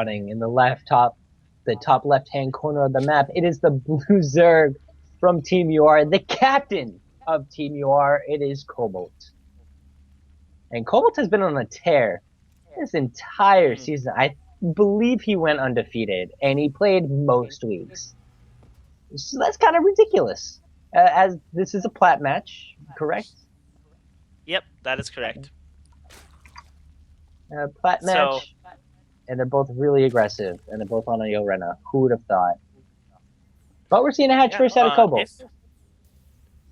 in the top left-hand corner of the map. It is the blue Zerg from Team UR, the captain of Team UR. It is Cobaltt. And Cobaltt has been on a tear this entire season. I believe he went undefeated, and he played most weeks. So that's kind of ridiculous. As this is a plat match, correct? Yep, that is correct. Plat match, and they're both really aggressive, and they're both on a Yorena. Who would have thought? But we're seeing a hatch first out of Cobaltt.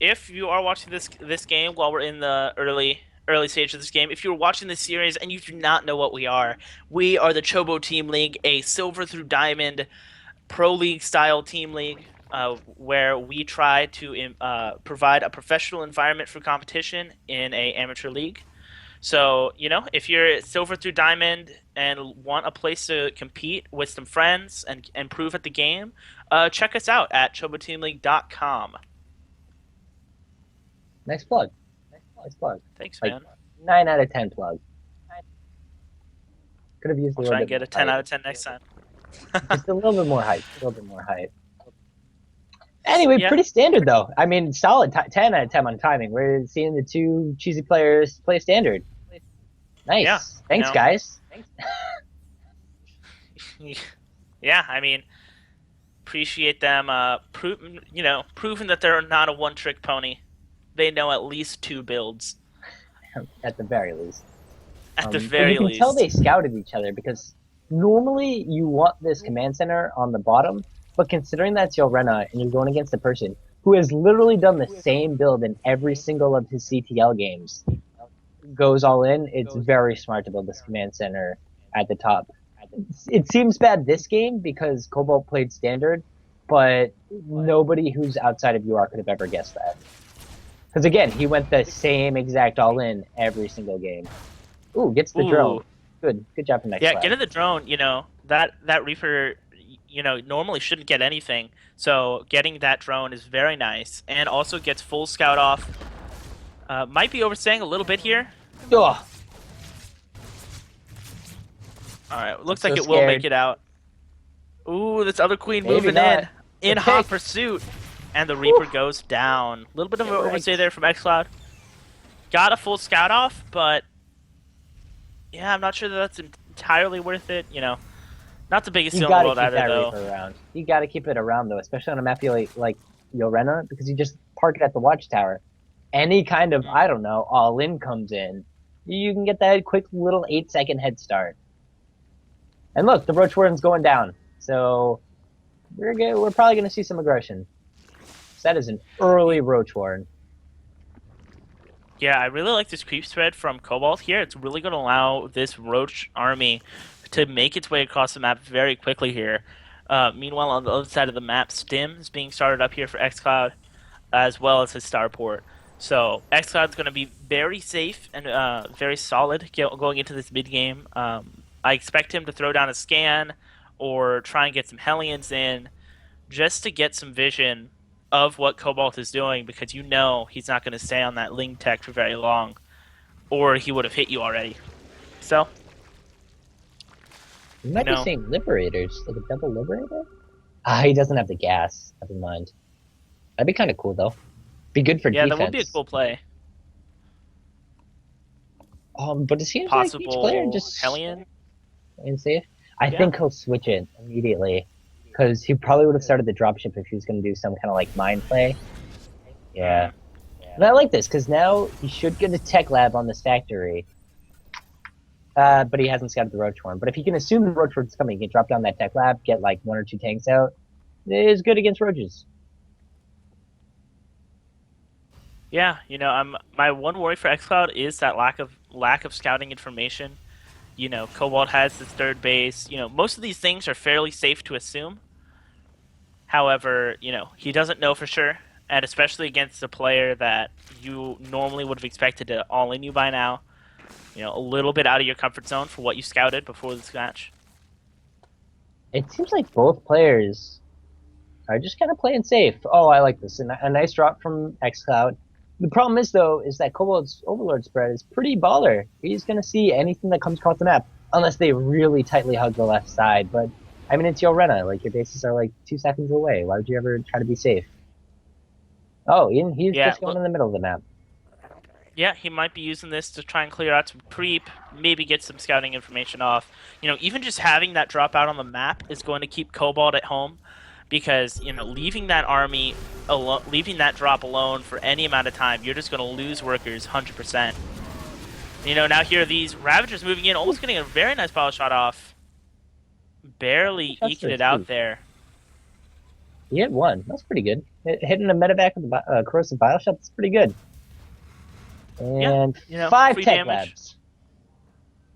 If you are watching this game while we're in the early stage of this game, if you're watching this series and you do not know what we are the Chobo Team League, a silver through diamond pro league style team league, where we try to provide a professional environment for competition in a amateur league. So, if you're silver through diamond and want a place to compete with some friends and improve at the game, check us out at choboteamleague.com. Nice plug. Nice plug. Thanks, man. 9 out of 10 plug. Could have used a I'll little try and bit get a 10 out of 10 next time. Just a little bit more hype. Anyway, pretty standard though. I mean, solid 10 out of 10 on timing. We're seeing the two cheesy players play standard. Nice. Yeah, Thanks, guys. Thanks. Yeah, I mean, appreciate them proving that they're not a one-trick pony. They know at least 2 builds. At the very least. At the very least. You can tell they scouted each other, because normally you want this command center on the bottom, but considering that's Yorena and you're going against a person who has literally done the same build in every single of his CTL games, goes all in, it's very smart to build this command center at the top. It seems bad this game because Cobaltt played standard, but nobody who's outside of UR could have ever guessed that. Because again, he went the same exact all in every single game. Ooh, gets the drone. Good job from excloud. Yeah, getting the drone, that Reaper, normally shouldn't get anything. So getting that drone is very nice, and also gets full scout off. Might be overstaying a little bit here. Ugh. Alright, looks like it will make it out. Ooh, this other queen moving in hot pursuit. And the Reaper goes down. A little bit of an overstay there from excloud. Got a full scout off, but yeah, I'm not sure that that's entirely worth it. Not the biggest deal in the world either, though. You gotta keep it around, though, especially on a map like Yorena, because you just park it at the watchtower. Any kind of, I don't know, all-in comes in, you can get that quick little 8-second head start. And look, the Roach Warden's going down, so we're probably going to see some aggression. So that is an early Roach Warden. Yeah, I really like this creep spread from Cobaltt here. It's really going to allow this Roach army to make its way across the map very quickly here. Meanwhile, on the other side of the map, Stim is being started up here for excloud, as well as his starport. So excloud's going to be very safe and very solid going into this mid game. I expect him to throw down a scan or try and get some Hellions in just to get some vision of what Cobaltt is doing, because he's not going to stay on that Ling tech for very long, or he would have hit you already. So you might be saying Liberators, like a double Liberator? He doesn't have the gas. Never mind. That'd be kind of cool, though. Be good for defense. Yeah, that would be a cool play. But it seems possible like each player just Hellion and safe. I think he'll switch it immediately, because he probably would have started the dropship if he was going to do some kind of like mine play. Yeah. And I like this, because now he should get a tech lab on this factory. But he hasn't scouted the Roach Warden. But if he can assume the Roach Warden's coming, he can drop down that tech lab, get like 1 or 2 tanks out. It is good against Roaches. Yeah, my one worry for excloud is that lack of scouting information. Cobaltt has his third base. Most of these things are fairly safe to assume. However, he doesn't know for sure, and especially against a player that you normally would have expected to all-in you by now. A little bit out of your comfort zone for what you scouted before this match. It seems like both players are just kind of playing safe. Oh, I like this. A nice drop from excloud. The problem is, though, is that Cobalt's Overlord spread is pretty baller. He's going to see anything that comes across the map. unless they really tightly hug the left side. But I mean, it's your Rena. Like your bases are like 2 seconds away. Why would you ever try to be safe? Oh, he's Yeah, just going in the middle of the map. yeah, he might be using this to try and clear out some creep, maybe get some scouting information off. Even just having that drop out on the map is going to keep Cobaltt at home because, leaving that army alone, leaving that drop alone for any amount of time, you're just going to lose workers 100%. Now here these Ravagers moving in, almost getting a very nice power shot off. Barely eking it out there. He hit one. That's pretty good. Hitting a medevac with a corrosive bile shot, that's pretty good. And yeah, 5 free tech damage. labs.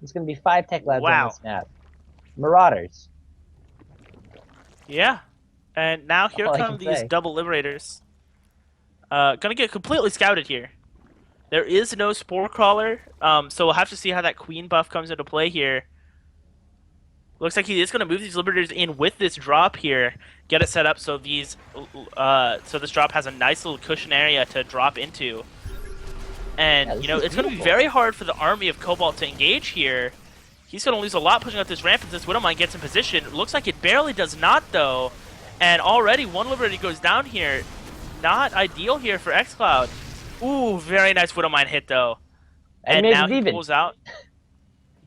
There's going to be 5 tech labs on Wow. this map. Marauders. Yeah. And now here come these double liberators. Gonna get completely scouted here. There is no Spore Crawler, so we'll have to see how that Queen buff comes into play here. Looks like he is going to move these Liberators in with this drop here, get it set up so this drop has a nice little cushion area to drop into. And, it's going to be very hard for the army of Cobaltt to engage here. He's going to lose a lot pushing up this ramp as this Widowmine gets in position. Looks like it barely does not, though. And already one Liberator goes down here. Not ideal here for excloud. Ooh, very nice Widowmine hit, though. And now he pulls out.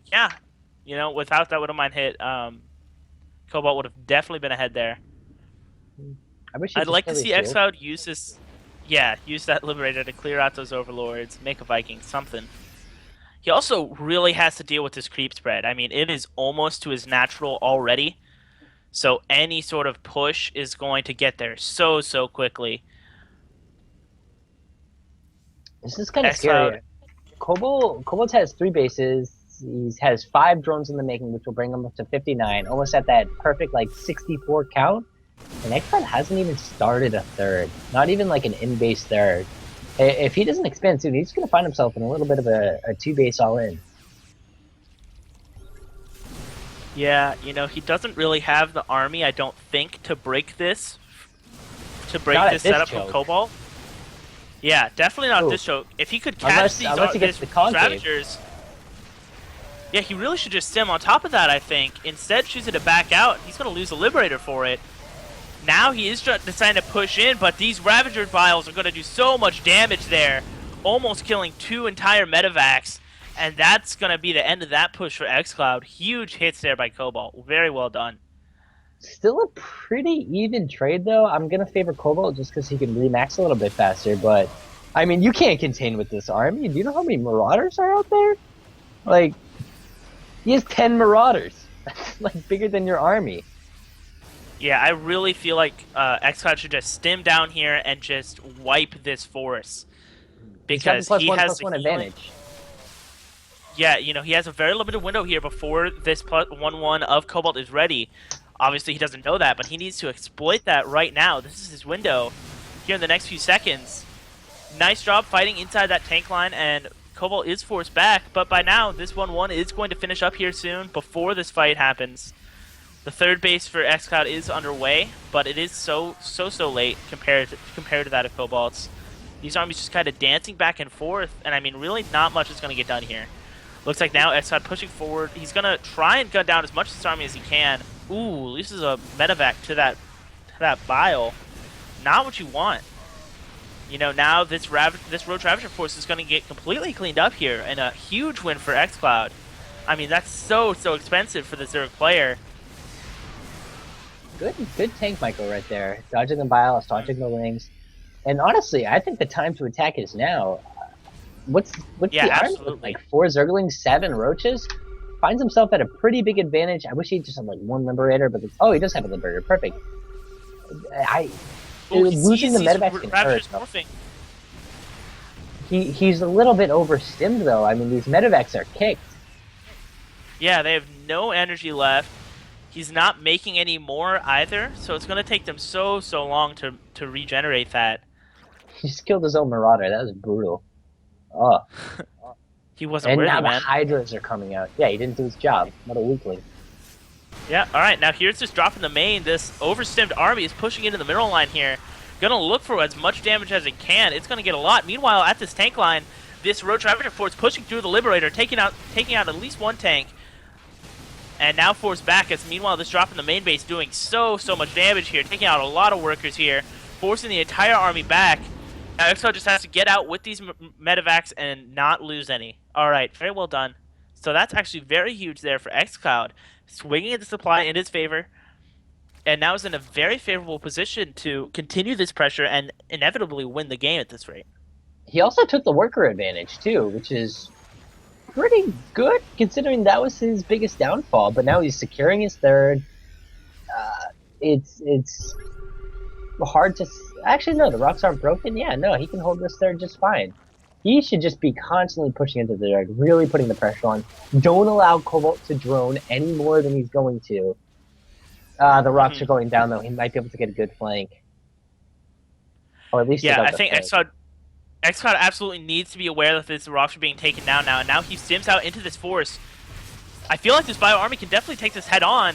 Yeah. Without that Widowmine hit, Cobaltt would have definitely been ahead there. I'd like to see excloud use this. Yeah, use that Liberator to clear out those Overlords, make a Viking, something. He also really has to deal with this creep spread. I mean, it is almost to his natural already. So any sort of push is going to get there so quickly. This is kind of scary. Cobaltt has 3 bases. He has 5 drones in the making, which will bring him up to 59, almost at that perfect 64 count. And excloud hasn't even started a third, not even like an in-base third. If he doesn't expand soon, he's going to find himself in a little bit of a 2-base all-in. Yeah, he doesn't really have the army, I don't think, to break this. This setup from Cobaltt. Yeah, definitely not this choke. If he could catch these Ravagers, yeah, he really should just stem on top of that, I think. Instead, choosing to back out, he's going to lose a Liberator for it. Now he is deciding to push in, but these Ravager Vials are going to do so much damage there, almost killing 2 entire medevacs, and that's going to be the end of that push for excloud. Huge hits there by Cobaltt. Very well done. Still a pretty even trade, though. I'm going to favor Cobaltt just because he can remax a little bit faster, but, I mean, you can't contain with this army. Do you know how many Marauders are out there? Like, he has 10 Marauders. That's, bigger than your army. Yeah, I really feel like excloud should just stem down here and just wipe this force. Because he has the advantage. Yeah, he has a very limited window here before this +1/1 of Cobaltt is ready. Obviously, he doesn't know that, but he needs to exploit that right now. This is his window here in the next few seconds. Nice job fighting inside that tank line, and Cobaltt is forced back, but by now, this 1/1 is going to finish up here soon before this fight happens. The third base for excloud is underway, but it is so late compared to that of Cobalt's. These armies just kind of dancing back and forth, and I mean, really not much is going to get done here. Looks like now excloud pushing forward. He's going to try and gun down as much of this army as he can. Ooh, loses a medevac to that bile. Not what you want. Now this Roach Ravager force is going to get completely cleaned up here, and a huge win for excloud. I mean, that's so expensive for the Zerg player. Good tank Michael right there. Dodging the bile, dodging the lings. And honestly, I think the time to attack is now. What's the army look like? 4 Zerglings, 7 Roaches? Finds himself at a pretty big advantage. I wish he just had 1 Liberator, but he does have a Liberator. Perfect. Losing the medevacs can hurt. He's a little bit overstimmed, though. I mean, these medevacs are kicked. Yeah, they have no energy left. He's not making any more either, so it's going to take them so long to regenerate that. He just killed his own Marauder. That was brutal. Oh. He wasn't worthy, man. And now the Hydras are coming out. Yeah, he didn't do his job. What a weakling. Yeah, alright, now here's this drop in the main. This overstimmed army is pushing into the middle line here. Gonna look for as much damage as it can. It's gonna get a lot. Meanwhile, at this tank line, this Roach Ravager force pushing through the Liberator, taking out at least 1 tank. And now forced back as meanwhile this drop in the main base doing so much damage here, taking out a lot of workers here, forcing the entire army back. Now excloud just has to get out with these medevacs and not lose any. Alright, very well done. So that's actually very huge there for excloud, swinging the supply in his favor, and now is in a very favorable position to continue this pressure and inevitably win the game at this rate. He also took the worker advantage too, which is pretty good considering that was his biggest downfall. But now he's securing his third. It's hard to actually no. The rocks aren't broken. Yeah, no, he can hold this third just fine. He should just be constantly pushing into the third, really putting the pressure on. Don't allow Cobaltt to drone any more than he's going to. The rocks are going down though. He might be able to get a good flank, or at least yeah. I think excloud absolutely needs to be aware that the rocks are being taken down now, and now he stims out into this force. I feel like this bio army can definitely take this head on.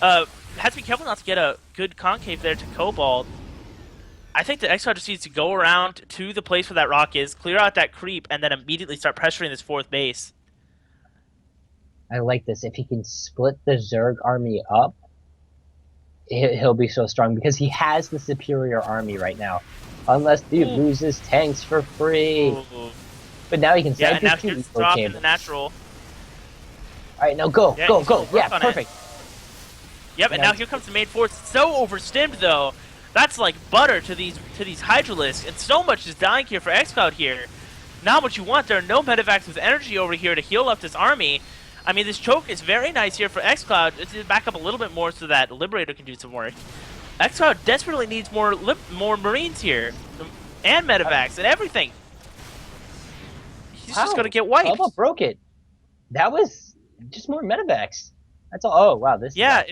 Has to be careful not to get a good concave there to Cobaltt. I think that excloud just needs to go around to the place where that rock is, clear out that creep, and then immediately start pressuring this fourth base. I like this. If he can split the Zerg army up, he'll be so strong because he has the superior army right now. Unless he loses tanks for free. Ooh. But now he can snipe now his two here's eco drop in chambers. the natural. Alright, now go. Yeah, perfect. Yep, and now here comes the main force. So overstimmed though. That's like butter to these Hydralisks, and so much is dying here for excloud here. Not what you want. There are no medevacs with energy over here to heal up this army. I mean, this choke is very nice here for excloud. Let's back up a little bit more so that Liberator can do some work. excloud desperately needs more Marines here, and medevacs and everything. He's just gonna get wiped. Cobaltt broke it. That was just more medevacs. That's all. Oh wow, this. Yeah.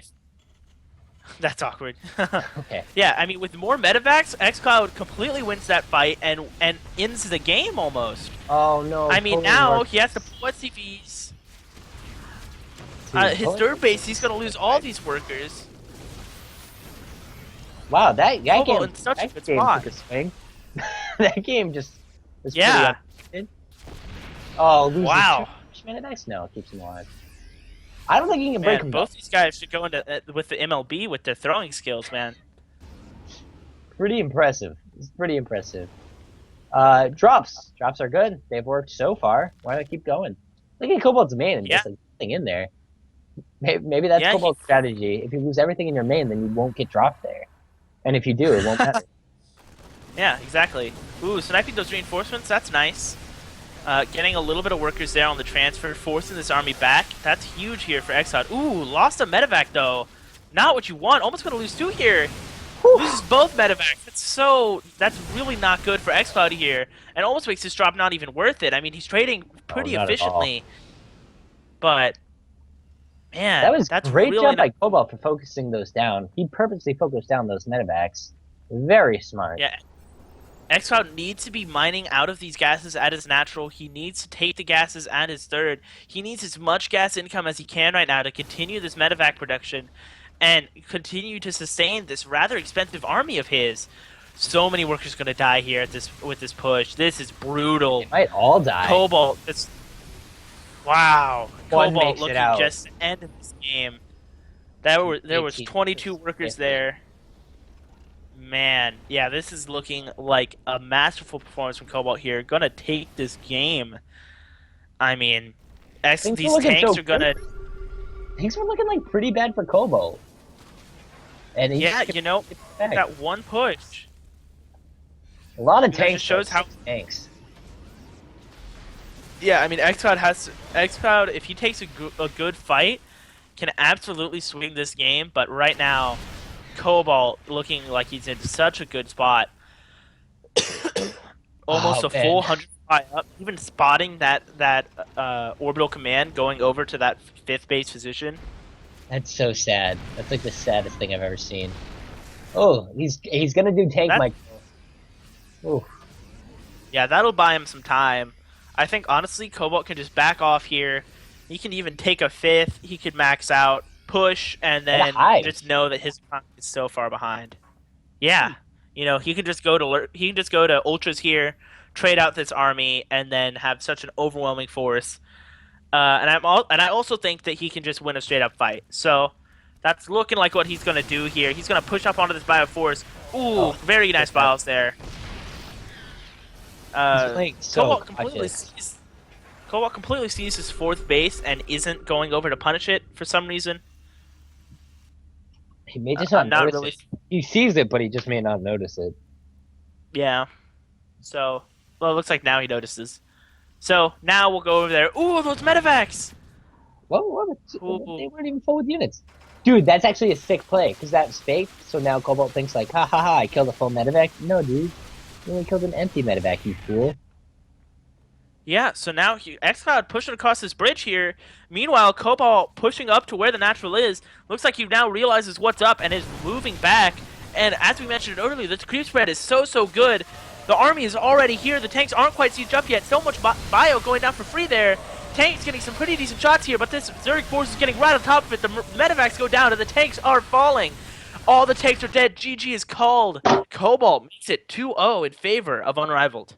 That's awkward. Okay. Yeah, I mean, with more medevacs, excloud completely wins that fight and ends the game almost. Oh no. I mean, now he has to pull SCVs. His third base, he's gonna lose all these workers. Wow, that game in such a good game spot. took a swing. That game just was Yeah. pretty Oh, loses Wow. two medevacs? No, it keeps him alive. I don't think he can break him. Both these guys should go into with the MLB with their throwing skills, man. Pretty impressive. It's pretty impressive. Drops are good. They've worked so far. Why not keep going? Look at Cobalt's main and just like nothing in there. Maybe that's Cobalt's strategy. If you lose everything in your main, then you won't get dropped there. And if you do, it won't matter. Yeah, exactly. Ooh, sniping those reinforcements, that's nice. Getting a little bit of workers there on the transfer, forcing this army back. That's huge here for excloud. Ooh, lost a medevac though. Not what you want. Almost gonna lose two here. Loses both medevacs. That's really not good for excloud here, and almost makes this drop not even worth it. I mean, he's trading pretty efficiently, but man, that's great really job by Cobaltt for focusing those down. He purposely focused down those medevacs. Very smart. Yeah. excloud needs to be mining out of these gases at his natural. He needs to take the gases at his third. He needs as much gas income as he can right now to continue this medevac production and continue to sustain this rather expensive army of his. So many workers going to die here with this push. This is brutal. They might all die. Cobaltt, wow. One Cobaltt looking just to end this game. There was 22 workers there. Man, yeah, this is looking like a masterful performance from Cobaltt here. Gonna take this game. I mean, these tanks are gonna... Things were looking like pretty bad for Cobaltt. And yeah, you know, that one push. A lot of tanks. Just shows how tanks. Yeah, I mean, excloud, if he takes a good fight, can absolutely swing this game. But right now, Cobaltt looking like he's in such a good spot. Almost a full 100 up, even spotting that orbital command going over to that fifth base position. That's so sad. That's like the saddest thing I've ever seen. Oh, he's gonna do tank micro. Ooh. Yeah, that'll buy him some time. I think honestly, Cobaltt can just back off here. He can even take a fifth. He could max out, push, and then just know that his opponent is so far behind. Yeah, you know, he can just go to ultras here, trade out this army, and then have such an overwhelming force. And I also think that he can just win a straight up fight. So that's looking like what he's gonna do here. He's gonna push up onto this Bioforce. Ooh, Oh, very nice good stuff. bios there. He's Uh, playing so Cobalt completely cautious. sees Cobalt completely sees his fourth base and isn't going over to punish it for some reason. He may just I'm not not notice really. it. He sees it, but he just may not notice it. Yeah. So, well, it looks like now he notices. So now we'll go over there. Ooh, those medevacs! What? Ooh. They weren't even full with units. Dude, that's actually a sick play, because that's fake, so now Cobalt thinks like, ha ha ha, I killed a full medevac. No, dude. You only killed an empty medevac, you fool. Yeah, so now excloud pushing across this bridge here. Meanwhile, Cobalt pushing up to where the natural is. Looks like he now realizes what's up and is moving back. And as we mentioned earlier, the creep spread is so good. The army is already here. The tanks aren't quite sieged up yet. So much bio going down for free there. Tanks getting some pretty decent shots here, but this Zerg force is getting right on top of it. The medevacs go down and the tanks are falling. All the tanks are dead. GG is called. Cobalt makes it 2-0 in favor of UnRivaled.